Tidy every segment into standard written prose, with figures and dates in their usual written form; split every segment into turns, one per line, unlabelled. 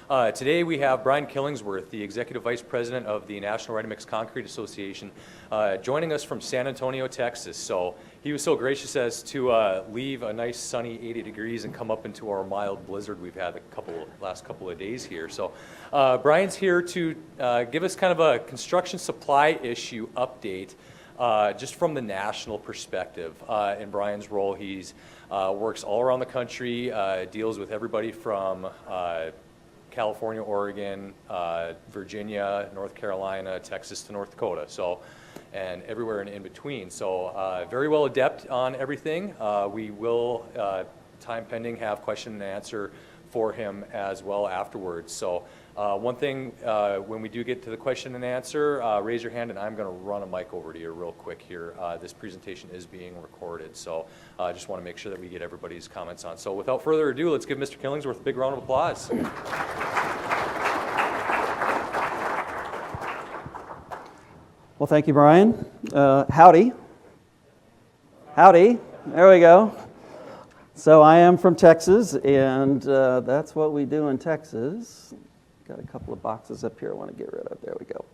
Today we have Brian Killingsworth, the Executive Vice President of the National Ready Mix Concrete Association, joining us from San Antonio, Texas. So he was so gracious as to leave a nice sunny 80 degrees and come up into our mild blizzard we've had last couple of days here. So Brian's here to give us kind of a construction supply issue update. Just from the national perspective. In Brian's role, he's works all around the country, deals with everybody from California, Oregon, Virginia, North Carolina, Texas to North Dakota, so, and everywhere in between. So very well adept on everything. We will, time pending, have question and answer for him as well afterwards. So one thing, when we do get to the question and answer, raise your hand and I'm going to run a mic over to you real quick here. This presentation is being recorded, so I just want to make sure that we get everybody's comments on. So without further ado, let's give Mr. Killingsworth a big round of applause.
Well, thank you, Brian. Howdy. Howdy. There we go. So I am from Texas, and that's what we do in Texas. Got a couple of boxes up here I want to get rid of. There we go.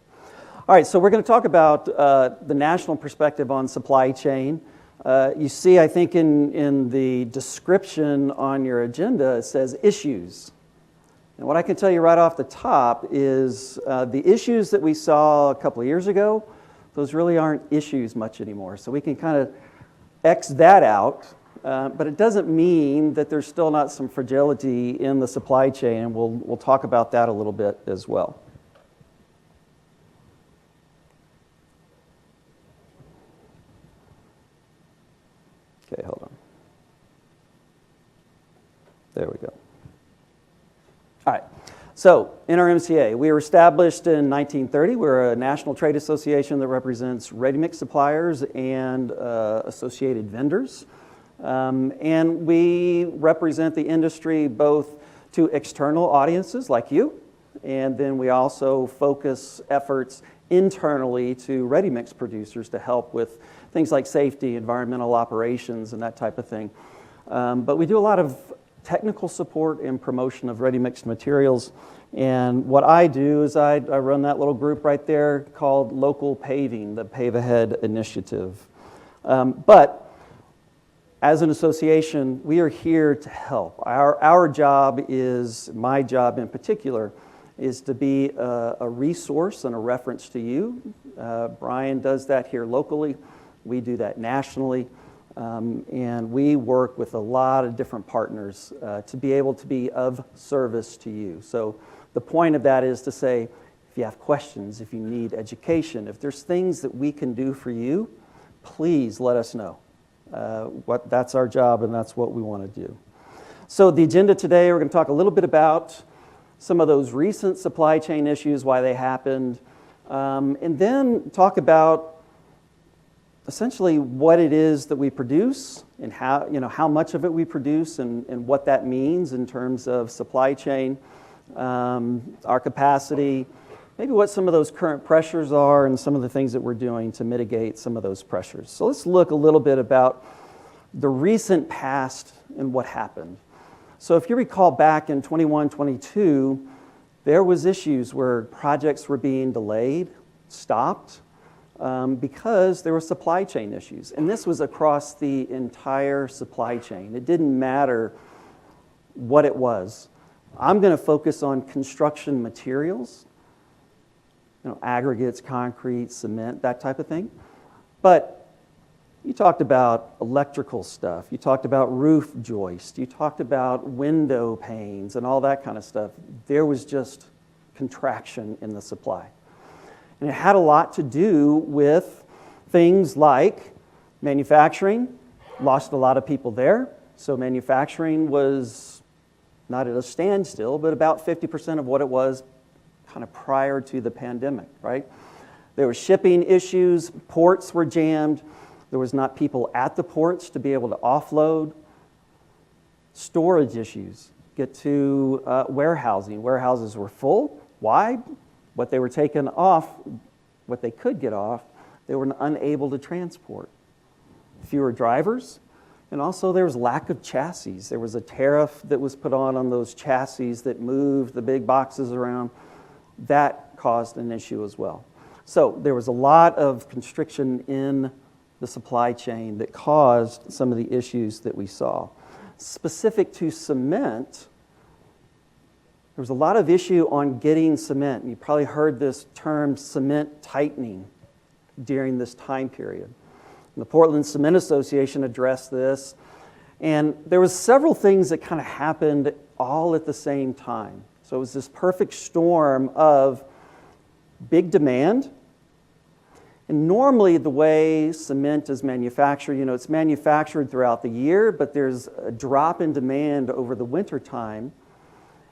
All right, so we're going to talk about the national perspective on supply chain. You see, I think in the description on your agenda, it says issues. And what I can tell you right off the top is the issues that we saw a couple of years ago, those really aren't issues much anymore. So we can kind of X that out. But it doesn't mean that there's still not some fragility in the supply chain, and we'll talk about that a little bit as well. Okay, hold on. There we go. All right. So, NRMCA, we were established in 1930. We're a national trade association that represents ready-mix suppliers and associated vendors. And we represent the industry both to external audiences like you, and then we also focus efforts internally to ready-mix producers to help with things like safety, environmental operations, and that type of thing. But we do a lot of technical support and promotion of ready-mixed materials. And what I do is I run that little group right there called Local Paving, the Pave Ahead initiative. But as an association, we are here to help. Our job is, my job in particular, is to be a resource and a reference to you. Brian does that here locally. We do that nationally. And we work with a lot of different partners to be able to be of service to you. So the point of that is to say, if you have questions, if you need education, if there's things that we can do for you, please let us know. That's our job, and that's what we want to do. So the agenda today, we're going to talk a little bit about some of those recent supply chain issues, why they happened, and then talk about essentially what it is that we produce and how much of it we produce and what that means in terms of supply chain, our capacity, maybe what some of those current pressures are and some of the things that we're doing to mitigate some of those pressures. So let's look a little bit about the recent past and what happened. So if you recall back in 21, 22, there was issues where projects were being delayed, stopped, because there were supply chain issues. And this was across the entire supply chain. It didn't matter what it was. I'm going to focus on construction materials, aggregates, concrete, cement, that type of thing. But you talked about electrical stuff. You talked about roof joist. You talked about window panes and all that kind of stuff. There was just contraction in the supply. And it had a lot to do with things like manufacturing. Lost a lot of people there. So manufacturing was not at a standstill, but about 50% of what it was kind of prior to the pandemic, right? There were shipping issues, ports were jammed, there was not people at the ports to be able to offload. Storage issues, get to warehousing. Warehouses were full. Why? What they were taking off, what they could get off, they were unable to transport. Fewer drivers, And also there was lack of chassis. There was a tariff that was put on those chassis that moved the big boxes around. That caused an issue as well. So there was a lot of constriction in the supply chain that caused some of the issues that we saw. Specific to cement, there was a lot of issue on getting cement. You probably heard this term cement tightening during this time period. The Portland Cement Association addressed this, and there was several things that kind of happened all at the same time. So it was this perfect storm of big demand. And normally the way cement is manufactured, it's manufactured throughout the year, but there's a drop in demand over the winter time.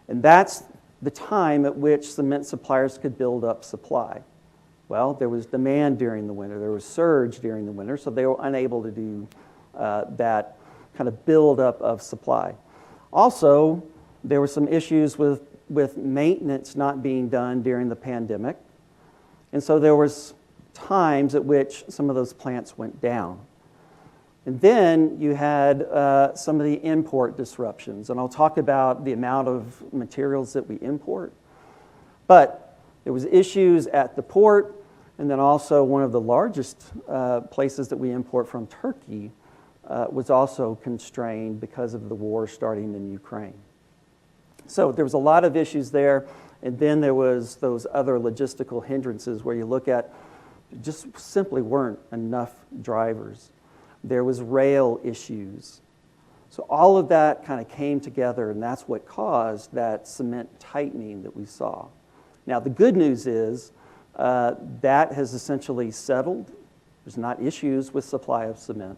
And that's the time at which cement suppliers could build up supply. Well, there was demand during the winter. There was surge during the winter, so they were unable to do that kind of buildup of supply. Also, there were some issues with maintenance not being done during the pandemic. And so there was times at which some of those plants went down. And then you had some of the import disruptions, and I'll talk about the amount of materials that we import. But there was issues at the port, and then also one of the largest places that we import from, Turkey, was also constrained because of the war starting in Ukraine. So there was a lot of issues there, and then there was those other logistical hindrances where you look at just simply weren't enough drivers. There was rail issues. So all of that kind of came together, and that's what caused that cement tightening that we saw. Now, the good news is that has essentially settled. There's not issues with supply of cement.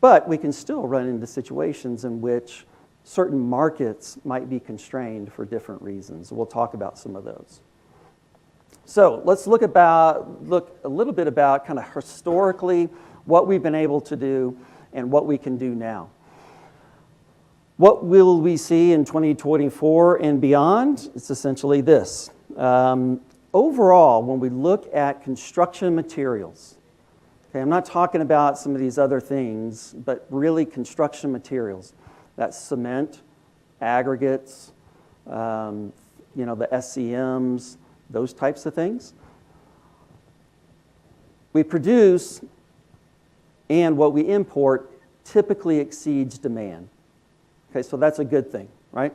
But we can still run into situations in which certain markets might be constrained for different reasons. We'll talk about some of those. So let's look a little bit about kind of historically what we've been able to do and what we can do now. What will we see in 2024 and beyond? It's essentially this. Overall, when we look at construction materials, okay, I'm not talking about some of these other things, but really construction materials. That's cement, aggregates, the SCMs, those types of things. We produce, and what we import typically exceeds demand. Okay, so that's a good thing, right?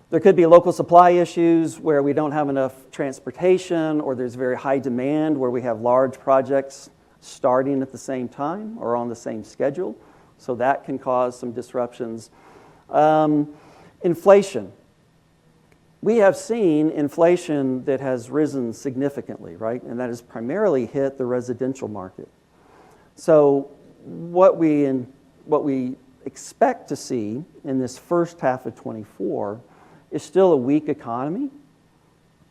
There could be local supply issues where we don't have enough transportation, or there's very high demand where we have large projects starting at the same time or on the same schedule. So that can cause some disruptions. Inflation. We have seen inflation that has risen significantly, right? And that has primarily hit the residential market. So what we expect to see in this first half of 24 is still a weak economy,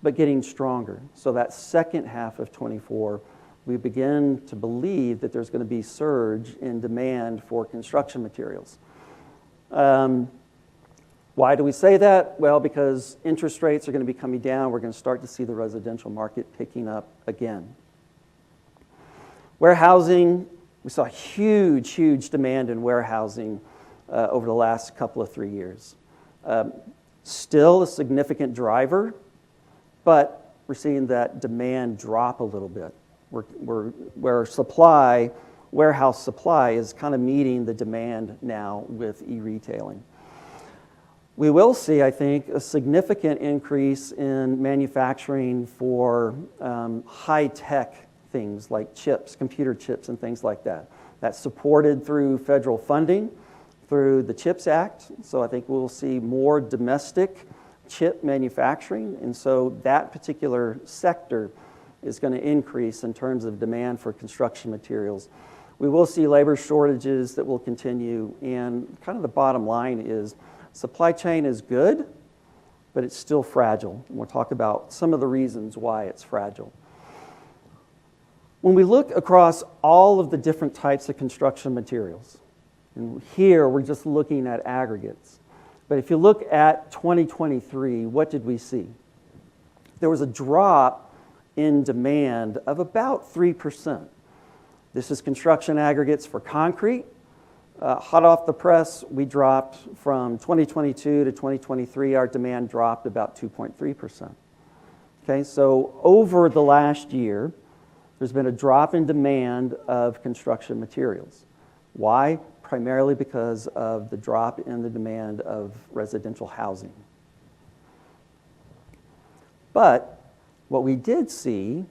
but getting stronger. So that second half of 24, we begin to believe that there's going to be surge in demand for construction materials. Why do we say that? Well, because interest rates are going to be coming down. We're going to start to see the residential market picking up again. Warehousing, we saw huge demand in warehousing over the last couple of 3 years. Still a significant driver, but we're seeing that demand drop a little bit. Where warehouse supply is kind of meeting the demand now with e-retailing. We will see, I think, a significant increase in manufacturing for high-tech things like chips, computer chips and things like that. That's supported through federal funding, through the CHIPS Act. So I think we'll see more domestic chip manufacturing. And so that particular sector is going to increase in terms of demand for construction materials. We will see labor shortages that will continue. And kind of the bottom line is supply chain is good, but it's still fragile. And we'll talk about some of the reasons why it's fragile. When we look across all of the different types of construction materials, and here we're just looking at aggregates, but if you look at 2023, what did we see? There was a drop in demand of about 3%. This is construction aggregates for concrete, Hot off the press, we dropped from 2022 to 2023, our demand dropped about 2.3%. Okay, so over the last year, there's been a drop in demand of construction materials. Why? Primarily because of the drop in the demand of residential housing. But what we did see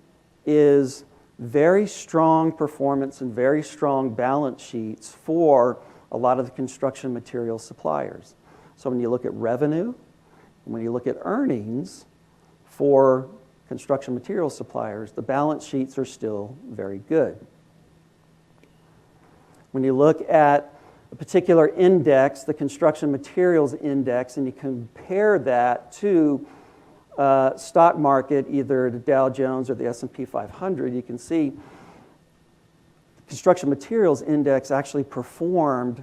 is very strong performance and very strong balance sheets for a lot of the construction material suppliers. So when you look at revenue, when you look at earnings for construction material suppliers, the balance sheets are still very good. When you look at a particular index, the construction materials index, and you compare that to stock market, either the Dow Jones or the S&P 500, you can see the construction materials index actually performed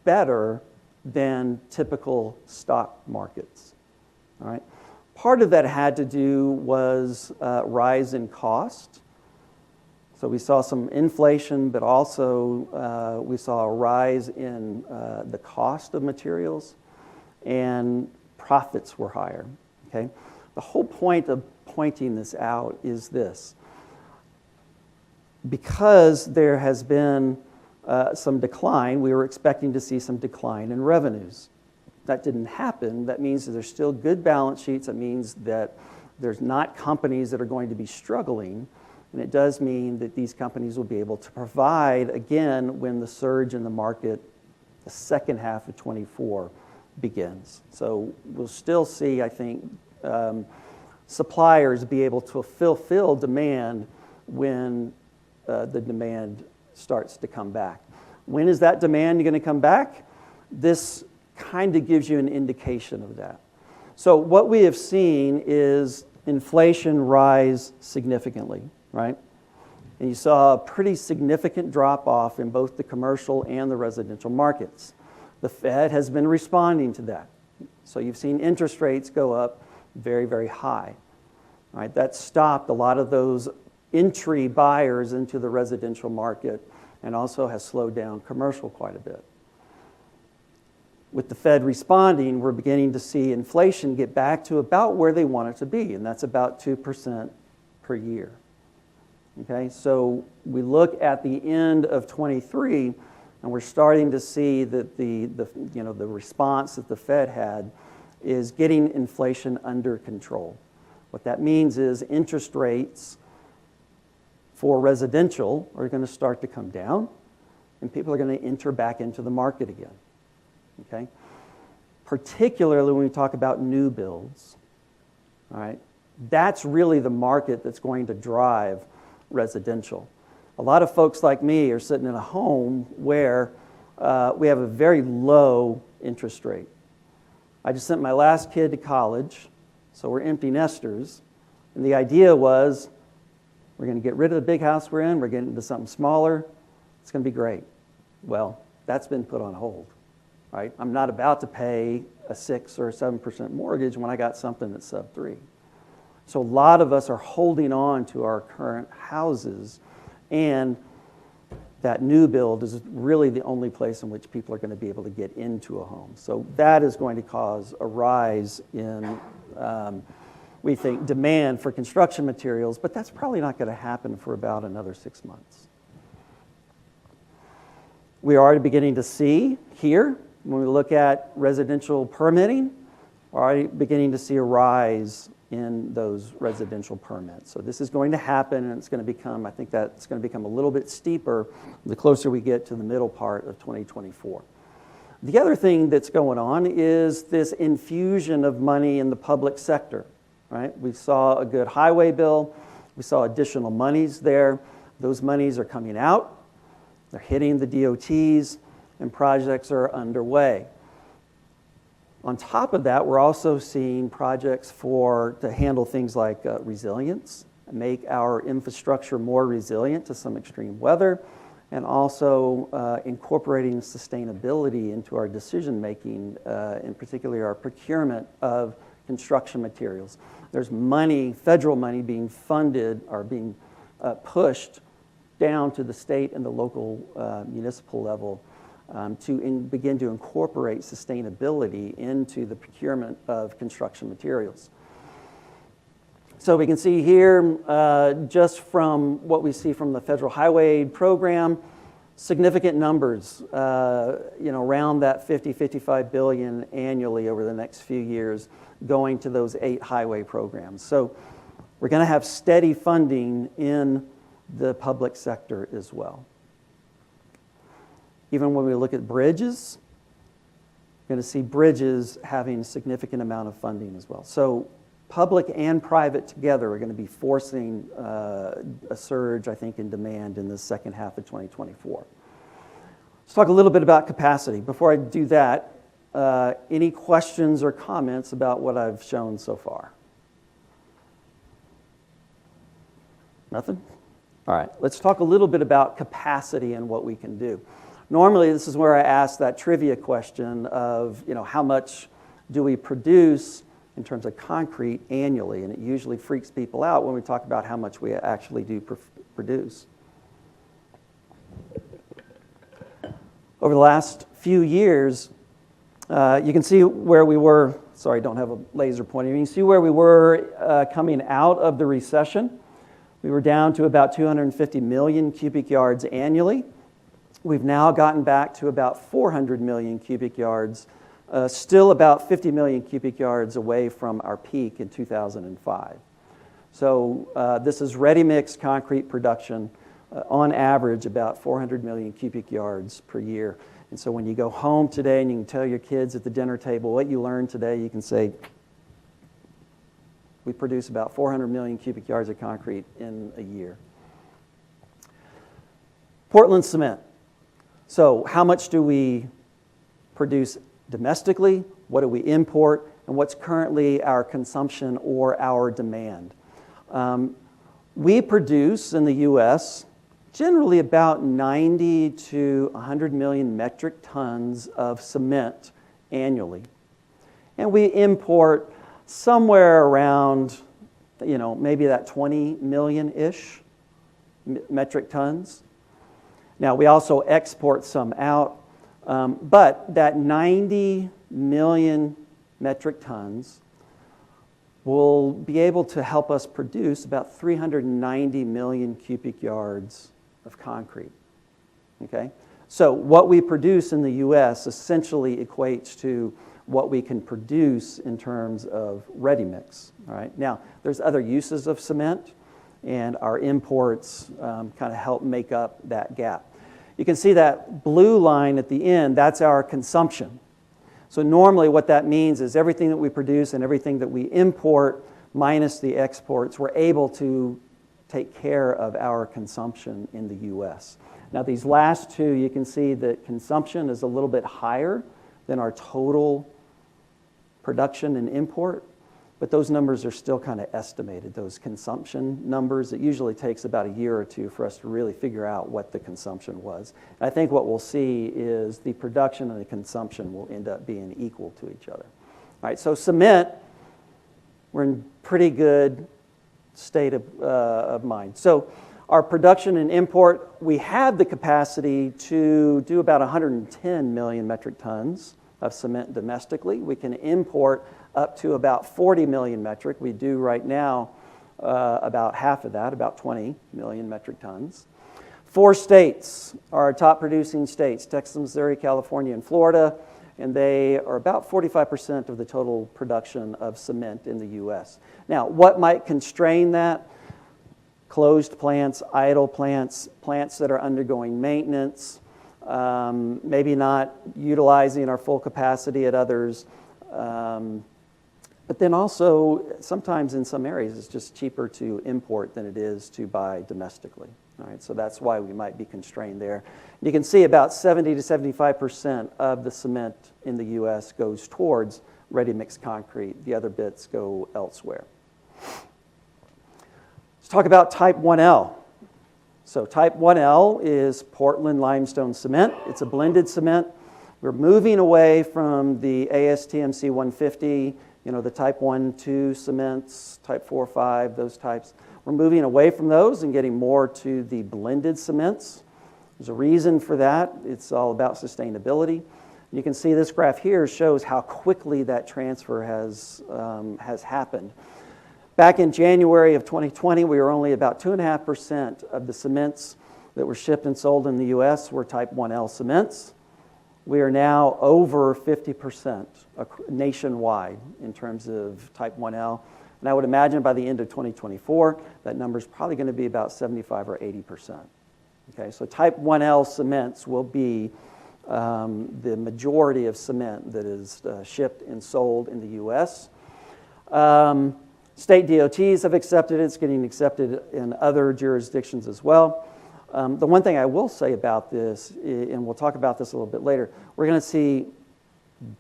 better than typical stock markets. All right. Part of that had to do was rise in cost. So we saw some inflation, but also we saw a rise in the cost of materials, and profits were higher. Okay? The whole point of pointing this out is this. Because there has been some decline, we were expecting to see some decline in revenues. That didn't happen. That means that there's still good balance sheets. That means that there's not companies that are going to be struggling. And it does mean that these companies will be able to provide, again, when the surge in the market, the second half of 24, begins. So we'll still see, I think, suppliers be able to fulfill demand when the demand starts to come back. When is that demand going to come back? This kind of gives you an indication of that. So what we have seen is inflation rise significantly, right? And you saw a pretty significant drop-off in both the commercial and the residential markets. The Fed has been responding to that. So you've seen interest rates go up very, very high. Right? That stopped a lot of those entry buyers into the residential market and also has slowed down commercial quite a bit. With the Fed responding, we're beginning to see inflation get back to about where they want it to be, and that's about 2% per year. Okay, so we look at the end of 23, and we're starting to see that the response that the Fed had is getting inflation under control. What that means is interest rates for residential are going to start to come down, and people are going to enter back into the market again. Okay? Particularly when we talk about new builds. All right? That's really the market that's going to drive residential. A lot of folks like me are sitting in a home where we have a very low interest rate. I just sent my last kid to college, so we're empty nesters, and the idea was we're going to get rid of the big house we're in, we're getting into something smaller, it's going to be great. Well, that's been put on hold. Right? I'm not about to pay a 6 or 7% mortgage when I got something that's sub 3. So a lot of us are holding on to our current houses, and that new build is really the only place in which people are going to be able to get into a home. So that is going to cause a rise in, we think, demand for construction materials, but that's probably not going to happen for about another 6 months. We are already beginning to see here, when we look at residential permitting, we're already beginning to see a rise in those residential permits. So this is going to happen, and it's going to become, I think that's going to become a little bit steeper the closer we get to the middle part of 2024. The other thing that's going on is this infusion of money in the public sector, right? We saw a good highway bill. We saw additional monies there. Those monies are coming out. They're hitting the DOTs, and projects are underway. On top of that, we're also seeing projects to handle things like resilience, make our infrastructure more resilient to some extreme weather, and also incorporating sustainability into our decision-making, in particular our procurement of construction materials. There's money, federal money, being funded or being pushed down to the state and the local municipal level begin to incorporate sustainability into the procurement of construction materials. So we can see here, just from what we see from the Federal Highway Program, significant numbers, around that 55 billion annually over the next few years going to those 8 highway programs. So we're going to have steady funding in the public sector as well. Even when we look at bridges, we're going to see bridges having a significant amount of funding as well. So public and private together are going to be forcing a surge, I think, in demand in the second half of 2024. Let's talk a little bit about capacity. Before I do that, any questions or comments about what I've shown so far? Nothing? All right, let's talk a little bit about capacity and what we can do. Normally, this is where I ask that trivia question of, how much do we produce in terms of concrete annually, and it usually freaks people out when we talk about how much we actually do produce. Over the last few years, you can see where we were. Sorry, I don't have a laser pointer. You can see where we were coming out of the recession. We were down to about 250 million cubic yards annually. We've now gotten back to about 400 million cubic yards, still about 50 million cubic yards away from our peak in 2005. So this is ready-mix concrete production, on average about 400 million cubic yards per year. And so when you go home today and you can tell your kids at the dinner table what you learned today, you can say, we produce about 400 million cubic yards of concrete in a year. Portland cement. So how much do we produce domestically? What do we import? And what's currently our consumption or our demand? We produce in the U.S. generally about 90 to 100 million metric tons of cement annually. And we import somewhere around, maybe that 20 million-ish metric tons. Now, we also export some out, but that 90 million metric tons will be able to help us produce about 390 million cubic yards of concrete. Okay? So what we produce in the U.S. essentially equates to what we can produce in terms of ready-mix. All right? Now, there's other uses of cement, and our imports kind of help make up that gap. You can see that blue line at the end, that's our consumption. So normally what that means is everything that we produce and everything that we import minus the exports, we're able to take care of our consumption in the U.S. Now these last two, you can see that consumption is a little bit higher than our total production and import, but those numbers are still kind of estimated, those consumption numbers. It usually takes about a year or two for us to really figure out what the consumption was. And I think what we'll see is the production and the consumption will end up being equal to each other. All right, so cement, we're in pretty good state of mind. So our production and import, we have the capacity to do about 110 million metric tons of cement domestically. We can import up to about 40 million metric. We do right now about half of that, about 20 million metric tons. 4 states are our top producing states, Texas, Missouri, California, and Florida, and they are about 45% of the total production of cement in the U.S. Now, what might constrain that? Closed plants, idle plants, plants that are undergoing maintenance, maybe not utilizing our full capacity at others. But then also, sometimes in some areas, it's just cheaper to import than it is to buy domestically. All right, so that's why we might be constrained there. You can see about 70 to 75% of the cement in the U.S. goes towards ready-mix concrete. The other bits go elsewhere. Let's talk about Type 1L. So Type 1L is Portland limestone cement. It's a blended cement. We're moving away from the ASTMC 150, the Type 1, 2 cements, Type 4, 5, those types. We're moving away from those and getting more to the blended cements. There's a reason for that. It's all about sustainability. You can see this graph here shows how quickly that transfer has happened. Back in January of 2020, we were only about 2.5% of the cements that were shipped and sold in the U.S. were Type 1L cements. We are now over 50% nationwide in terms of Type 1L. And I would imagine by the end of 2024, that number is probably going to be about 75 or 80%. Okay, so Type 1L cements will be the majority of cement that is shipped and sold in the U.S. State DOTs have accepted it. It's getting accepted in other jurisdictions as well. The one thing I will say about this, and we'll talk about this a little bit later, we're going to see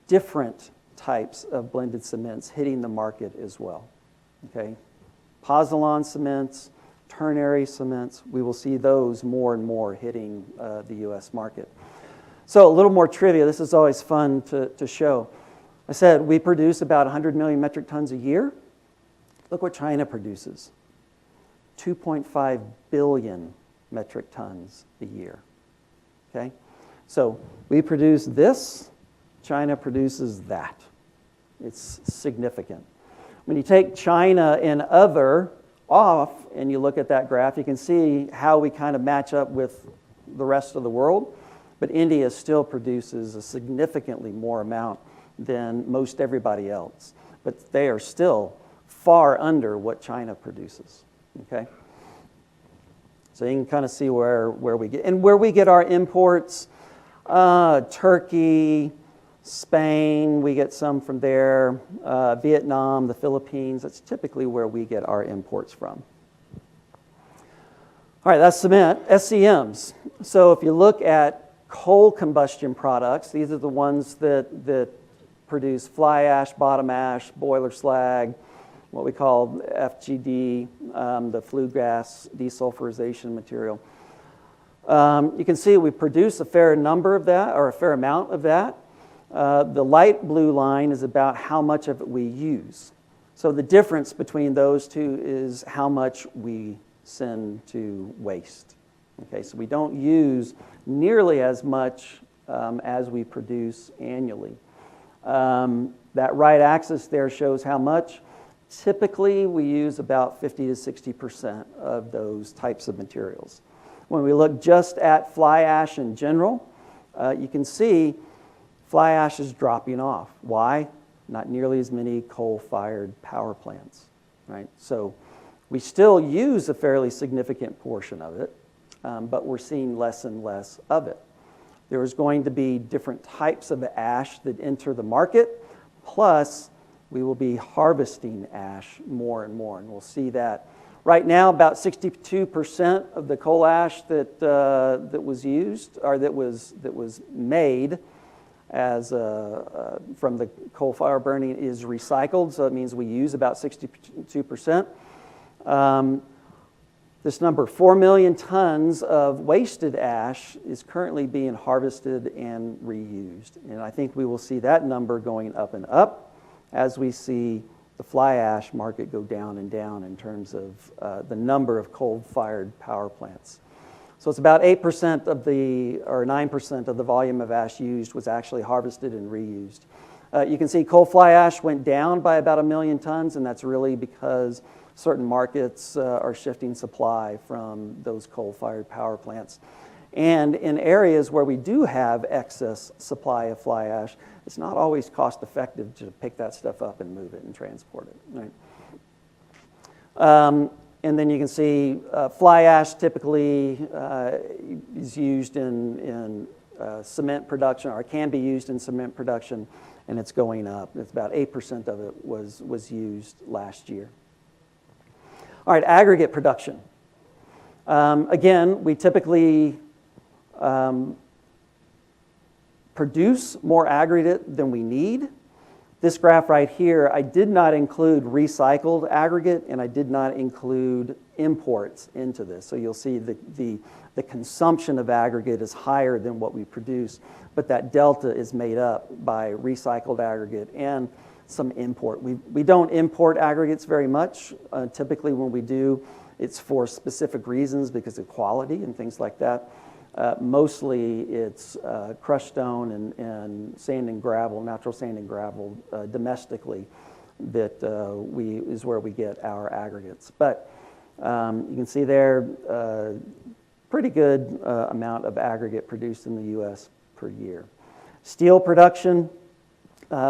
different types of blended cements hitting the market as well. Okay, pozzolan cements, ternary cements, we will see those more and more hitting the U.S. market. So a little more trivia. This is always fun to show. I said we produce about 100 million metric tons a year. Look what China produces. 2.5 billion metric tons a year. Okay? So we produce this, China produces that. It's significant. When you take China and other off and you look at that graph, you can see how we kind of match up with the rest of the world. But India still produces a significantly more amount than most everybody else. But they are still far under what China produces. Okay? So you can kind of see where we get. And where we get our imports, Turkey, Spain, we get some from there. Vietnam, the Philippines, that's typically where we get our imports from. All right, that's cement. SCMs. So if you look at coal combustion products, these are the ones that produce fly ash, bottom ash, boiler slag, what we call FGD, the flue gas desulfurization material. You can see we produce a fair number of that, or a fair amount of that. The light blue line is about how much of it we use. So the difference between those two is how much we send to waste. Okay, so we don't use nearly as much as we produce annually. That right axis there shows how much. Typically, we use about 50 to 60% of those types of materials. When we look just at fly ash in general, you can see fly ash is dropping off. Why? Not nearly as many coal-fired power plants, right? So we still use a fairly significant portion of it, but we're seeing less and less of it. There is going to be different types of ash that enter the market, plus we will be harvesting ash more and more, and we'll see that. Right now, about 62% of the coal ash that was used, or that was made as from the coal fire burning, is recycled. So it means we use about 62%. This number, 4 million tons of wasted ash, is currently being harvested and reused. And I think we will see that number going up and up as we see the fly ash market go down and down in terms of the number of coal-fired power plants. So it's about 8% of the, or 9% of the volume of ash used was actually harvested and reused. You can see coal fly ash went down by about 1 million tons, and that's really because certain markets are shifting supply from those coal-fired power plants. And in areas where we do have excess supply of fly ash, it's not always cost-effective to pick that stuff up and move it and transport it. Right? And then you can see fly ash typically is used in cement production, or can be used in cement production, and it's going up. It's about 8% of it was used last year. All right, aggregate production. Again, we typically produce more aggregate than we need. This graph right here, I did not include recycled aggregate, and I did not include imports into this. So you'll see the consumption of aggregate is higher than what we produce, but that delta is made up by recycled aggregate and some import. We don't import aggregates very much. Typically when we do, it's for specific reasons because of quality and things like that. Mostly it's crushed stone and sand and gravel, natural sand and gravel domestically that is where we get our aggregates. But you can see there, pretty good amount of aggregate produced in the U.S. per year. Steel production,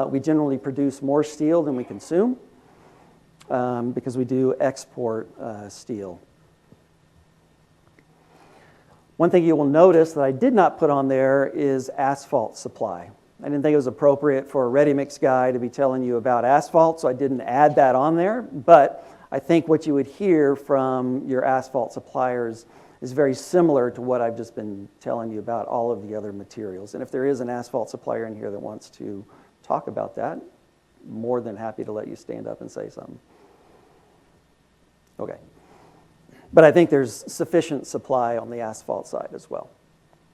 we generally produce more steel than we consume because we do export steel. One thing you will notice that I did not put on there is asphalt supply. I didn't think it was appropriate for a ready-mix guy to be telling you about asphalt, so I didn't add that on there. But I think what you would hear from your asphalt suppliers is very similar to what I've just been telling you about all of the other materials. And if there is an asphalt supplier in here that wants to talk about that, more than happy to let you stand up and say something. Okay. But I think there's sufficient supply on the asphalt side as well.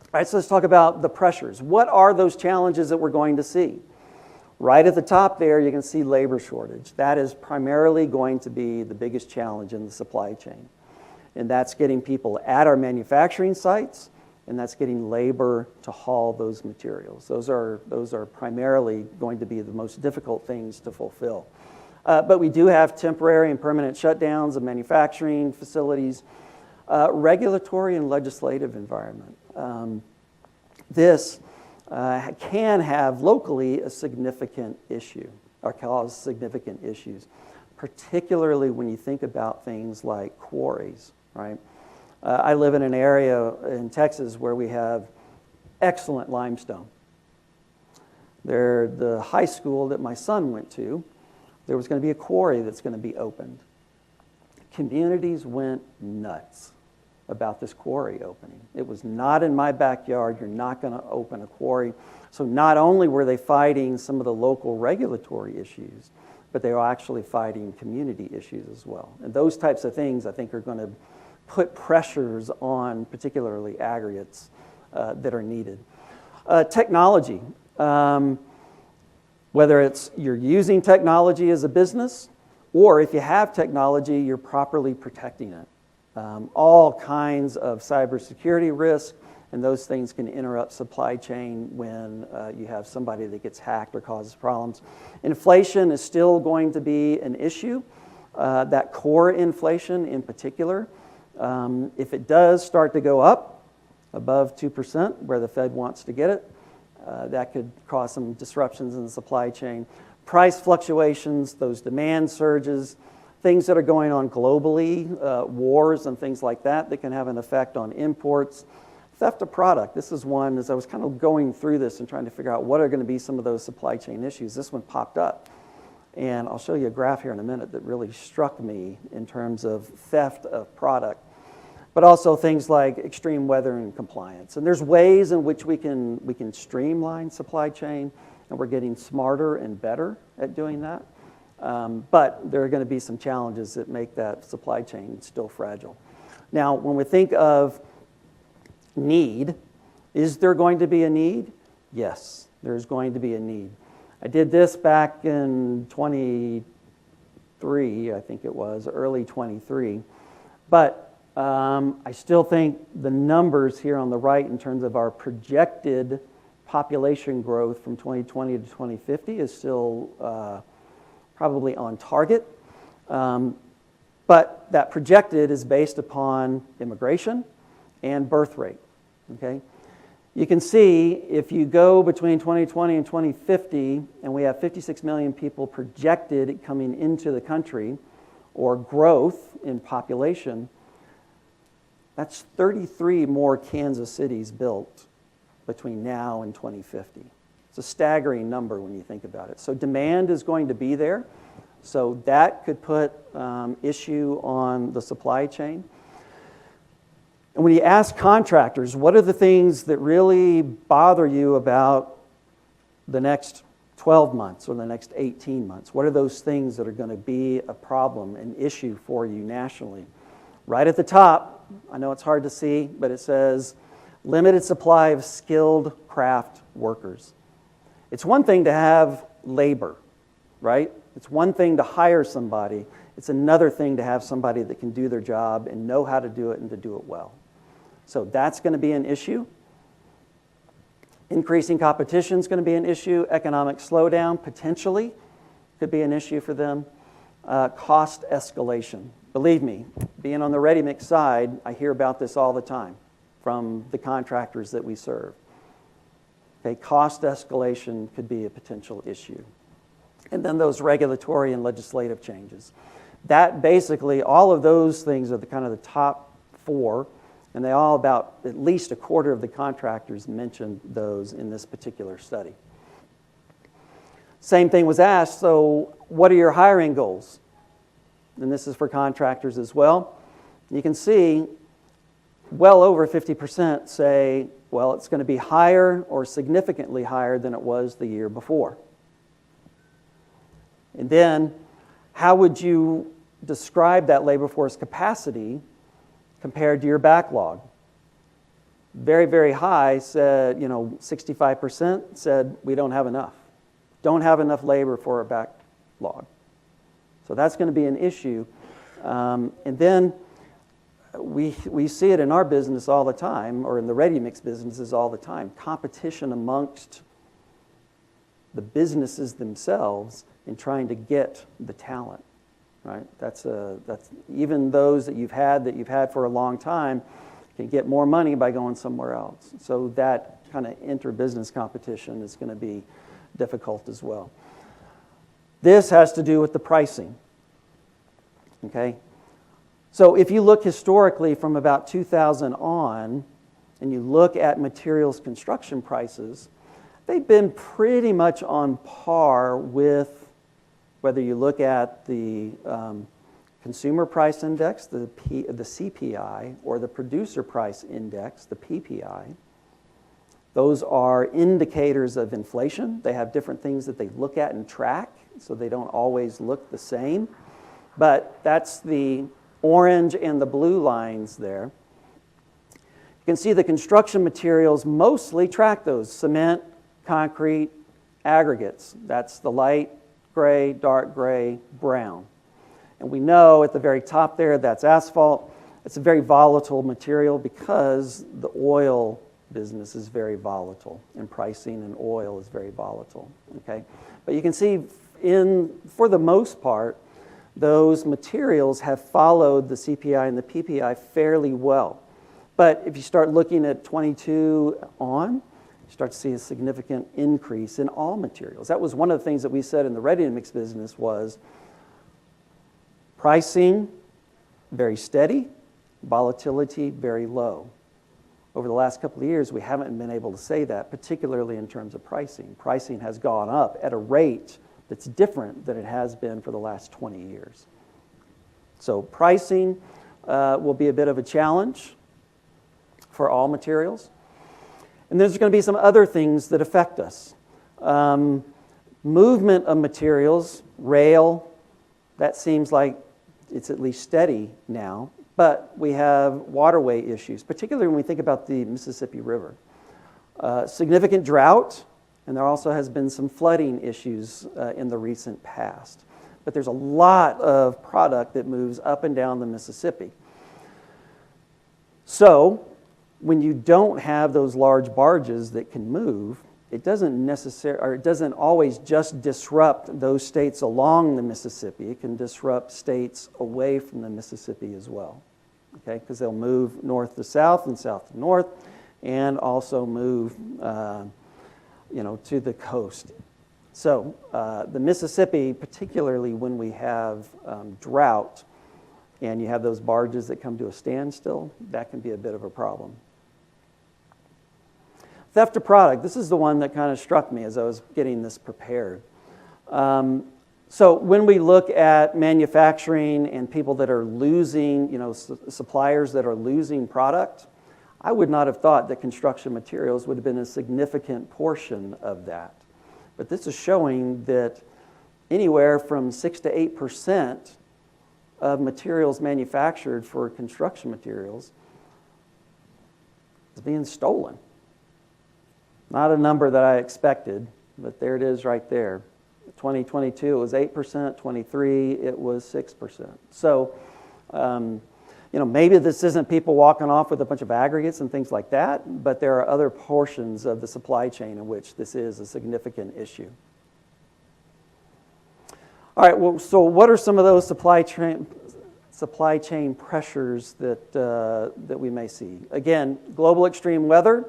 All right, so let's talk about the pressures. What are those challenges that we're going to see? Right at the top there, you can see labor shortage. That is primarily going to be the biggest challenge in the supply chain. And that's getting people at our manufacturing sites, and that's getting labor to haul those materials. Those are primarily going to be the most difficult things to fulfill. But we do have temporary and permanent shutdowns of manufacturing facilities, regulatory and legislative environment. This can have locally a significant issue or cause significant issues, particularly when you think about things like quarries, right? I live in an area in Texas where we have excellent limestone. The high school that my son went to, there was going to be a quarry that's going to be opened. Communities went nuts about this quarry opening. It was not in my backyard. You're not going to open a quarry. So not only were they fighting some of the local regulatory issues, but they were actually fighting community issues as well. And those types of things, I think, are going to put pressures on particularly aggregates that are needed. Technology. Whether it's you're using technology as a business, or if you have technology, you're properly protecting it. All kinds of cybersecurity risk, and those things can interrupt supply chain when you have somebody that gets hacked or causes problems. Inflation is still going to be an issue, that core inflation in particular. If it does start to go up above 2%, where the Fed wants to get it, that could cause some disruptions in the supply chain. Price fluctuations, those demand surges, things that are going on globally, wars and things like that can have an effect on imports. Theft of product. This is one, as I was kind of going through this and trying to figure out what are going to be some of those supply chain issues, this one popped up. And I'll show you a graph here in a minute that really struck me in terms of theft of product, but also things like extreme weather and compliance. And there's ways in which we can streamline supply chain, and we're getting smarter and better at doing that. But there are going to be some challenges that make that supply chain still fragile. Now, when we think of need, is there going to be a need? Yes, there's going to be a need. I did this back in 23, I think it was, early 23. But I still think the numbers here on the right in terms of our projected population growth from 2020 to 2050 is still probably on target. But that projected is based upon immigration and birth rate. Okay? You can see if you go between 2020 and 2050, and we have 56 million people projected coming into the country, or growth in population, that's 33 more Kansas cities built between now and 2050. It's a staggering number when you think about it. So demand is going to be there. So that could put issue on the supply chain. And when you ask contractors, what are the things that really bother you about the next 12 months or the next 18 months? What are those things that are going to be a problem, an issue for you nationally? Right at the top, I know it's hard to see, but it says limited supply of skilled craft workers. It's one thing to have labor, right? It's one thing to hire somebody. It's another thing to have somebody that can do their job and know how to do it and to do it well. So that's going to be an issue. Increasing competition is going to be an issue. Economic slowdown, potentially, could be an issue for them. Cost escalation. Believe me, being on the ready-mix side, I hear about this all the time from the contractors that we serve. Okay, cost escalation could be a potential issue. And then those regulatory and legislative changes. That basically, all of those things are the kind of the top four, and they all about at least a quarter of the contractors mentioned those in this particular study. Same thing was asked, so what are your hiring goals? And this is for contractors as well. You can see well over 50% say, well, it's going to be higher or significantly higher than it was the year before. And then, how would you describe that labor force capacity compared to your backlog? Very, very high said, 65% said we don't have enough. Don't have enough labor for our backlog. So that's going to be an issue. And then we see it in our business all the time, or in the ready-mix businesses all the time. Competition amongst the businesses themselves in trying to get the talent. Right? That's even those that you've had for a long time can get more money by going somewhere else. So that kind of inter-business competition is going to be difficult as well. This has to do with the pricing. Okay? So if you look historically from about 2000 on, and you look at materials construction prices, they've been pretty much on par with, whether you look at the consumer price index, the CPI, or the producer price index, the PPI. Those are indicators of inflation. They have different things that they look at and track, so they don't always look the same. But that's the orange and the blue lines there. You can see the construction materials mostly track those: cement, concrete, aggregates. That's the light gray, dark gray, brown. And we know at the very top there, that's asphalt. It's a very volatile material because the oil business is very volatile, and pricing in oil is very volatile. Okay? But you can see, for the most part, those materials have followed the CPI and the PPI fairly well. But if you start looking at 22 on, you start to see a significant increase in all materials. That was one of the things that we said in the ready-mix business was pricing very steady, volatility very low. Over the last couple of years, we haven't been able to say that, particularly in terms of pricing. Pricing has gone up at a rate that's different than it has been for the last 20 years. So pricing will be a bit of a challenge for all materials. And there's going to be some other things that affect us. Movement of materials, rail, that seems like it's at least steady now. But we have waterway issues, particularly when we think about the Mississippi River. Significant drought, and there also has been some flooding issues in the recent past. But there's a lot of product that moves up and down the Mississippi. So when you don't have those large barges that can move, it doesn't always just disrupt those states along the Mississippi. It can disrupt states away from the Mississippi as well. Okay, because they'll move north to south and south to north, and also move to the coast. So the Mississippi, particularly when we have drought and you have those barges that come to a standstill, that can be a bit of a problem. Theft of product. This is the one that kind of struck me as I was getting this prepared. So when we look at manufacturing and people that are losing, suppliers that are losing product, I would not have thought that construction materials would have been a significant portion of that. But this is showing that anywhere from 6 to 8% of materials manufactured for construction materials is being stolen. Not a number that I expected, but there it is right there. 2022 it was 8%, 23 it was 6%. So maybe this isn't people walking off with a bunch of aggregates and things like that, but there are other portions of the supply chain in which this is a significant issue. All right, well, so what are some of those supply chain pressures that we may see? Again, global extreme weather.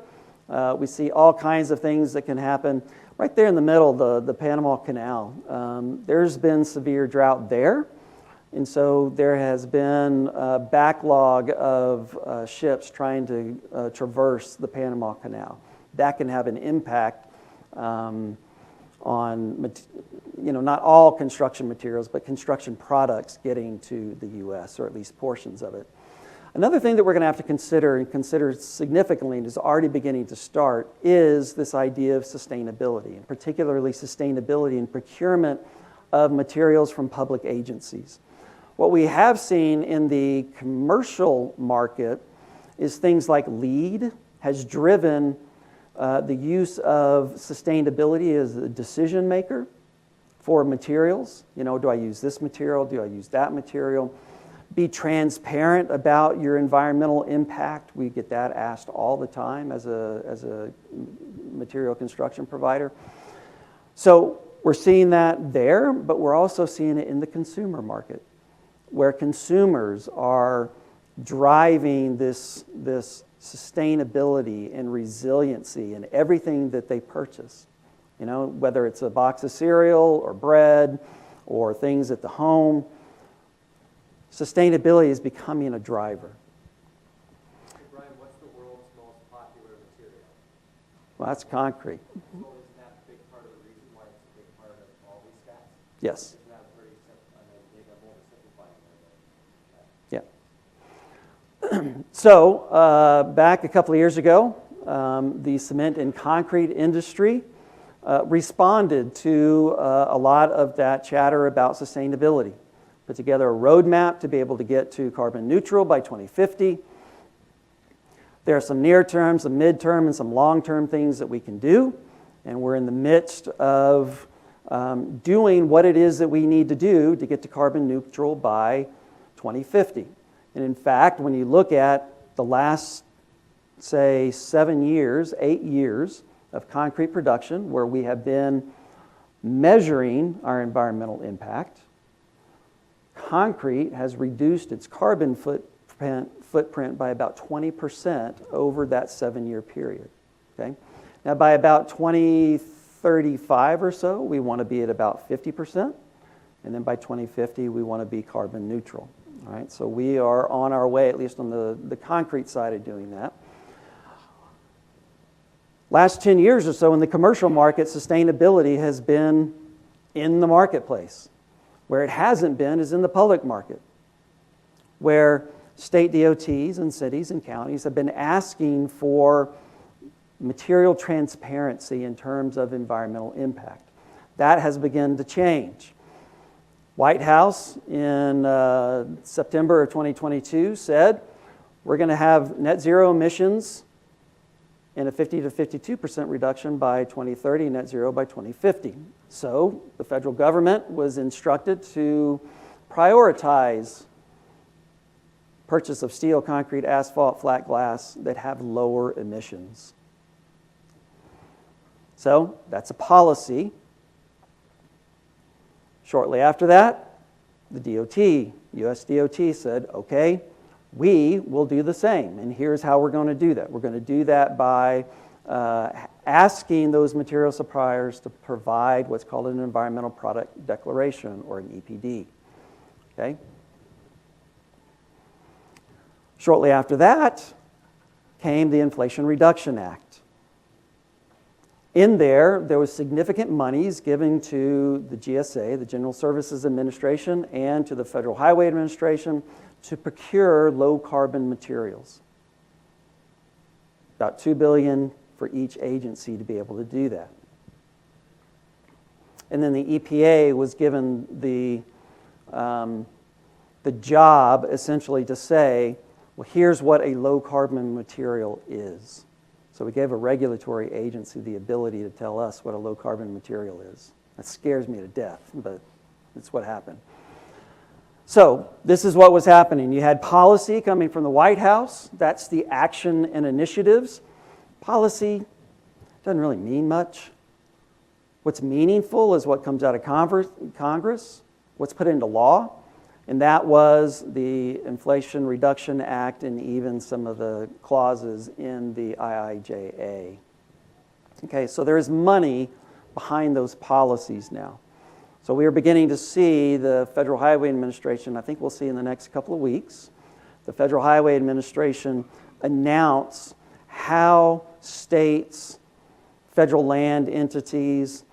We see all kinds of things that can happen. Right there in the middle, the Panama Canal. There's been severe drought there. And so there has been a backlog of ships trying to traverse the Panama Canal. That can have an impact on, not all construction materials, but construction products getting to the U.S., or at least portions of it. Another thing that we're going to have to consider significantly, and is already beginning to start, is this idea of sustainability, and particularly sustainability in procurement of materials from public agencies. What we have seen in the commercial market is things like LEED has driven the use of sustainability as a decision maker for materials. Do I use this material? Do I use that material? Be transparent about your environmental impact. We get that asked all the time as a material construction provider. So we're seeing that there, but we're also seeing it in the consumer market, where consumers are driving this sustainability and resiliency in everything that they purchase. Whether it's a box of cereal or bread or things at the home, sustainability is becoming a driver.
Hey Brian, what's the world's most popular material?
Well, that's concrete.
So isn't that a big part of the reason why it's a big part of all these stats?
Yes.
Isn't that pretty simple? I mean, maybe I'm oversimplifying it.
Yeah. So back a couple of years ago, the cement and concrete industry responded to a lot of that chatter about sustainability. Put together a roadmap to be able to get to carbon neutral by 2050. There are some near-term, some mid-term, and some long-term things that we can do. And we're in the midst of doing what it is that we need to do to get to carbon neutral by 2050. And in fact, when you look at the last, say, 8 years of concrete production, where we have been measuring our environmental impact, concrete has reduced its carbon footprint by about 20% over that 7-year period. Okay? Now, by about 2035 or so, we want to be at about 50%, and then by 2050, we want to be carbon neutral. All right? So we are on our way, at least on the concrete side, of doing that. Last 10 years or so in the commercial market, sustainability has been in the marketplace. Where it hasn't been is in the public market, where state DOTs and cities and counties have been asking for material transparency in terms of environmental impact. That has begun to change. White House in September of 2022 said, we're going to have net zero emissions and a 50 to 52% reduction by 2030, net zero by 2050. So the federal government was instructed to prioritize purchase of steel, concrete, asphalt, flat glass that have lower emissions. So that's a policy. Shortly after that, the DOT, US DOT said, okay, we will do the same, and here's how we're going to do that. We're going to do that by asking those material suppliers to provide what's called an environmental product declaration, or an EPD. Okay? Shortly after that came the Inflation Reduction Act. In there was significant monies given to the GSA, the General Services Administration, and to the Federal Highway Administration to procure low-carbon materials. About $2 billion for each agency to be able to do that. And then the EPA was given the job, essentially, to say, well, here's what a low-carbon material is. So we gave a regulatory agency the ability to tell us what a low-carbon material is. That scares me to death, but it's what happened. So this is what was happening. You had policy coming from the White House. That's the action and initiatives. Policy doesn't really mean much. What's meaningful is what comes out of Congress, what's put into law, and that was the Inflation Reduction Act and even some of the clauses in the IIJA. Okay, so there is money behind those policies now. So we are beginning to see the Federal Highway Administration, I think we'll see in the next couple of weeks, the Federal Highway Administration announce how states, federal land entities,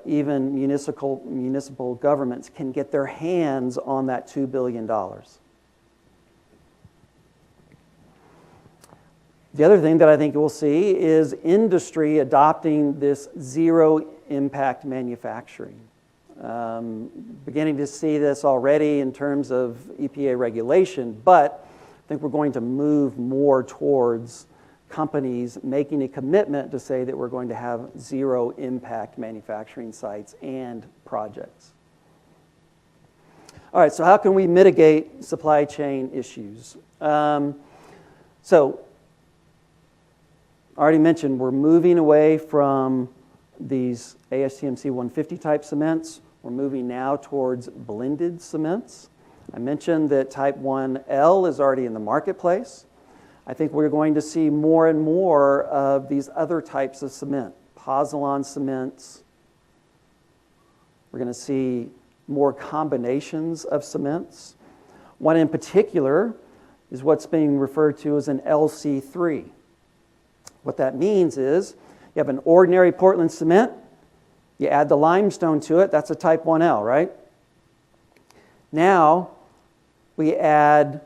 even municipal governments can get their hands on that $2 billion. The other thing that I think we'll see is industry adopting this zero impact manufacturing. Beginning to see this already in terms of EPA regulation, but I think we're going to move more towards companies making a commitment to say that we're going to have zero impact manufacturing sites and projects. All right, so how can we mitigate supply chain issues? So I already mentioned we're moving away from these ASTMC 150 type cements. We're moving now towards blended cements. I mentioned that type 1L is already in the marketplace. I think we're going to see more and more of these other types of cement, pozzolan cements. We're going to see more combinations of cements. One in particular is what's being referred to as an LC3. What that means is you have an ordinary Portland cement, you add the limestone to it, that's a type 1L, right? Now we add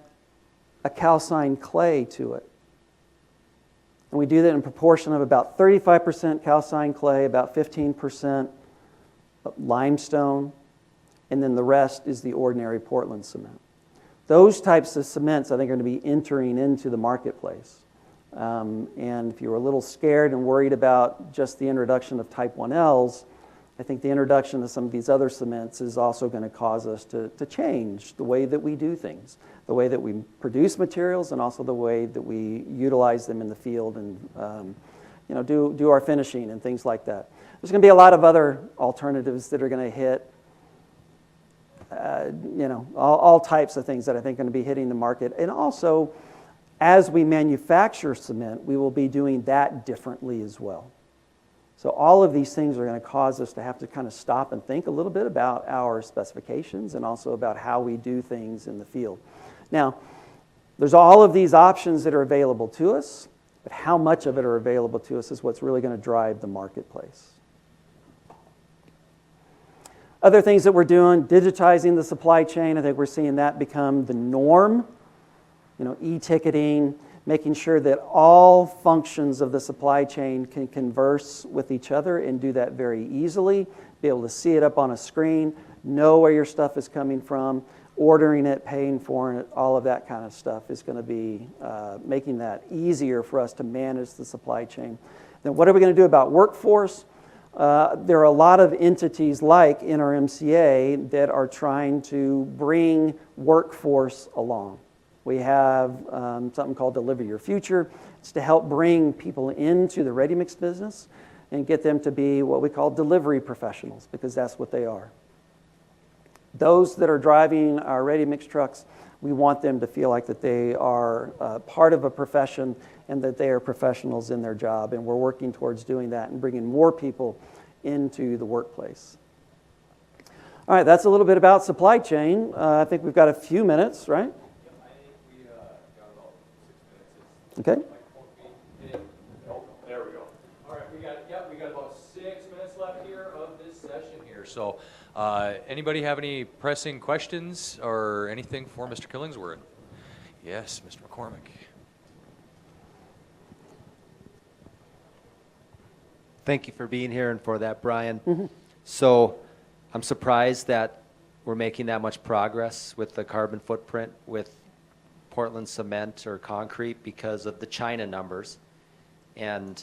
a calcined clay to it. And we do that in a proportion of about 35% calcined clay, about 15% limestone, and then the rest is the ordinary Portland cement. Those types of cements, I think, are going to be entering into the marketplace. And if you were a little scared and worried about just the introduction of type 1Ls, I think the introduction of some of these other cements is also going to cause us to change the way that we do things, the way that we produce materials, and also the way that we utilize them in the field and do our finishing and things like that. There's going to be a lot of other alternatives that are going to hit, all types of things that I think are going to be hitting the market. And also, as we manufacture cement, we will be doing that differently as well. So all of these things are going to cause us to have to kind of stop and think a little bit about our specifications and also about how we do things in the field. Now, there's all of these options that are available to us, but how much of it are available to us is what's really going to drive the marketplace. Other things that we're doing, digitizing the supply chain, I think we're seeing that become the norm. E-ticketing, making sure that all functions of the supply chain can converse with each other and do that very easily, be able to see it up on a screen, know where your stuff is coming from, ordering it, paying for it, all of that kind of stuff is going to be making that easier for us to manage the supply chain. Then what are we going to do about workforce? There are a lot of entities like NRMCA that are trying to bring workforce along. We have something called Deliver Your Future. It's to help bring people into the ready-mix business and get them to be what we call delivery professionals, because that's what they are. Those that are driving our ready-mix trucks, we want them to feel like that they are part of a profession and that they are professionals in their job, and we're working towards doing that and bringing more people into the workplace. All right, that's a little bit about supply chain. I think we've got a few minutes, right? Okay.
Oh, there we go. All right, we got about 6 minutes left here of this session here. So, anybody have any pressing questions or anything for Mr. Killingsworth? Yes, Mr. McCormick.
Thank you for being here and for that, Brian. Mm-hmm. So, I'm surprised that we're making that much progress with the carbon footprint with Portland cement or concrete because of the China numbers. And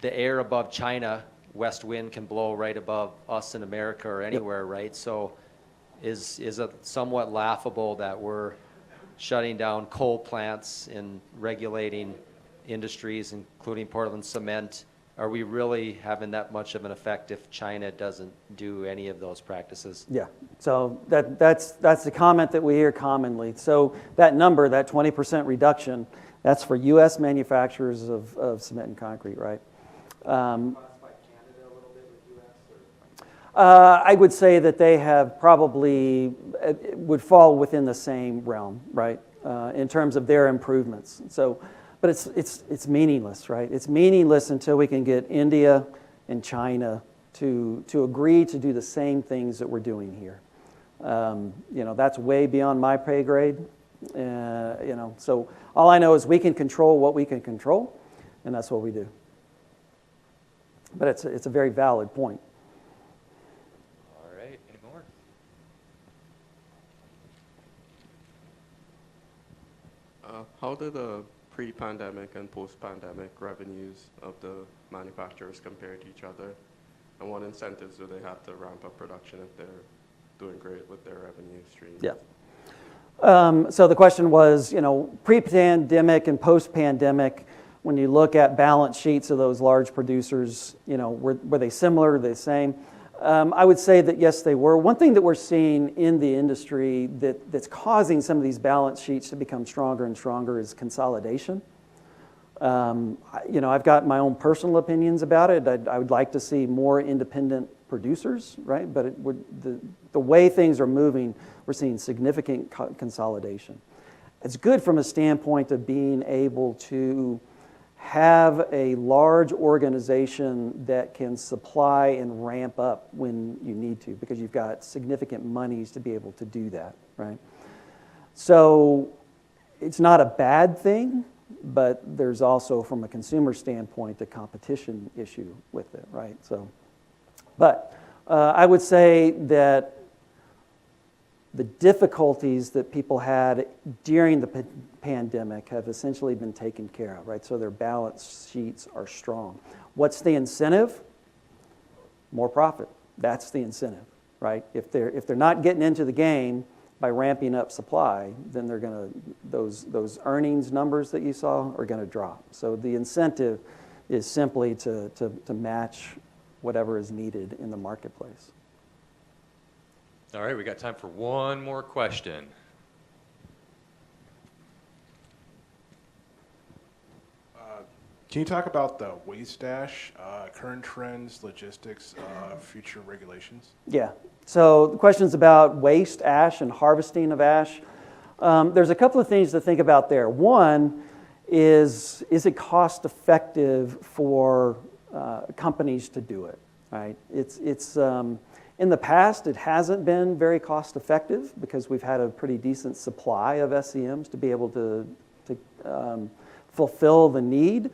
the air above China, west wind can blow right above us in America or anywhere, right? So is it somewhat laughable that we're shutting down coal plants and regulating industries, including Portland cement? Are we really having that much of an effect if China doesn't do any of those practices?
Yeah, so that's the comment that we hear commonly. So that number, that 20% reduction, that's for U.S. manufacturers of cement and concrete, right? I would say that they have probably, would fall within the same realm, right, in terms of their improvements. So, but it's meaningless, right? It's meaningless until we can get India and China to agree to do the same things that we're doing here. That's way beyond my pay grade. So all I know is we can control what we can control, and that's what we do. But it's a very valid point.
All right, any more?
How do the pre-pandemic and post-pandemic revenues of the manufacturers compare to each other? And what incentives do they have to ramp up production if they're doing great with their revenue streams?
Yeah. So the question was, pre-pandemic and post-pandemic, when you look at balance sheets of those large producers, were they similar, the same? I would say that yes, they were. One thing that we're seeing in the industry that's causing some of these balance sheets to become stronger and stronger is consolidation. I've got my own personal opinions about it. I would like to see more independent producers, right? But the way things are moving, we're seeing significant consolidation. It's good from a standpoint of being able to have a large organization that can supply and ramp up when you need to, because you've got significant monies to be able to do that, right? So it's not a bad thing, but there's also, from a consumer standpoint, a competition issue with it, right? So, but I would say that the difficulties that people had during the pandemic have essentially been taken care of, right? So their balance sheets are strong. What's the incentive? More profit. That's the incentive, right? If they're not getting into the game by ramping up supply, then they're going to, those earnings numbers that you saw are going to drop. So the incentive is simply to match whatever is needed in the marketplace.
All right, we got time for one more question.
Can you talk about the waste ash, current trends, logistics, future regulations?
Yeah. So the question's about waste ash and harvesting of ash. There's a couple of things to think about there. One is it cost effective for companies to do it, right? It's in the past, it hasn't been very cost effective because we've had a pretty decent supply of SEMs to be able to fulfill the need.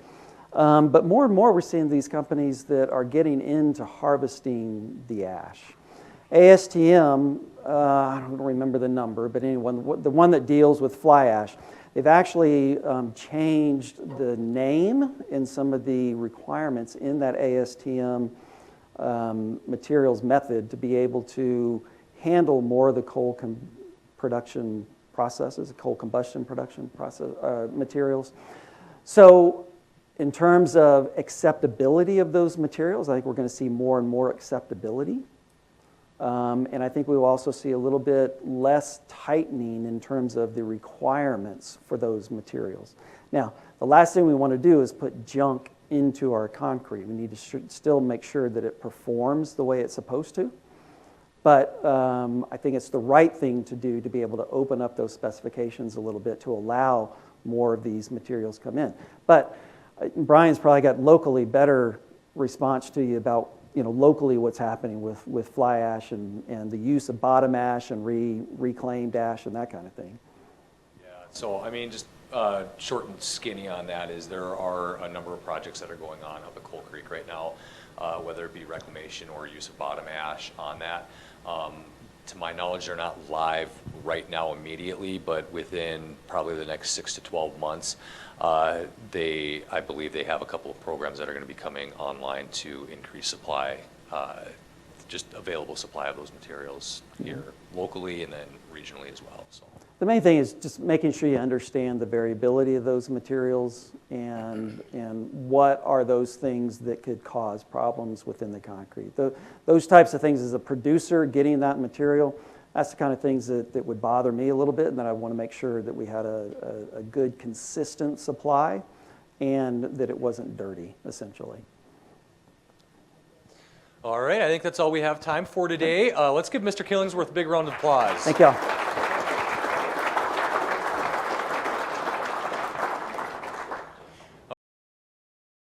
But more and more, we're seeing these companies that are getting into harvesting the ash. ASTM, I don't remember the number, but anyway, the one that deals with fly ash, they've actually changed the name in some of the requirements in that ASTM materials method to be able to handle more of the coal production processes, coal combustion production process materials. So in terms of acceptability of those materials, I think we're going to see more and more acceptability. And I think we will also see a little bit less tightening in terms of the requirements for those materials. Now, the last thing we want to do is put junk into our concrete. We need to still make sure that it performs the way it's supposed to. But I think it's the right thing to do to be able to open up those specifications a little bit to allow more of these materials come in. But Brian's probably got locally better response to you about locally what's happening with fly ash and the use of bottom ash and reclaimed ash and that kind of thing.
Yeah, so I mean, just short and skinny on that is there are a number of projects that are going on up at Coal Creek right now, whether it be reclamation or use of bottom ash on that. To my knowledge, they're not live right now immediately, but within probably the next 6 to 12 months, I believe they have a couple of programs that are going to be coming online to increase supply just available supply of those materials here locally and then regionally as well, so.
The main thing is just making sure you understand the variability of those materials and what are those things that could cause problems within the concrete. Those types of things as a producer, getting that material, that's the kind of things that would bother me a little bit, and that I want to make sure that we had a good, consistent supply and that it wasn't dirty, essentially.
All right, I think that's all we have time for today. Let's give Mr. Killingsworth a big round of applause.
Thank y'all.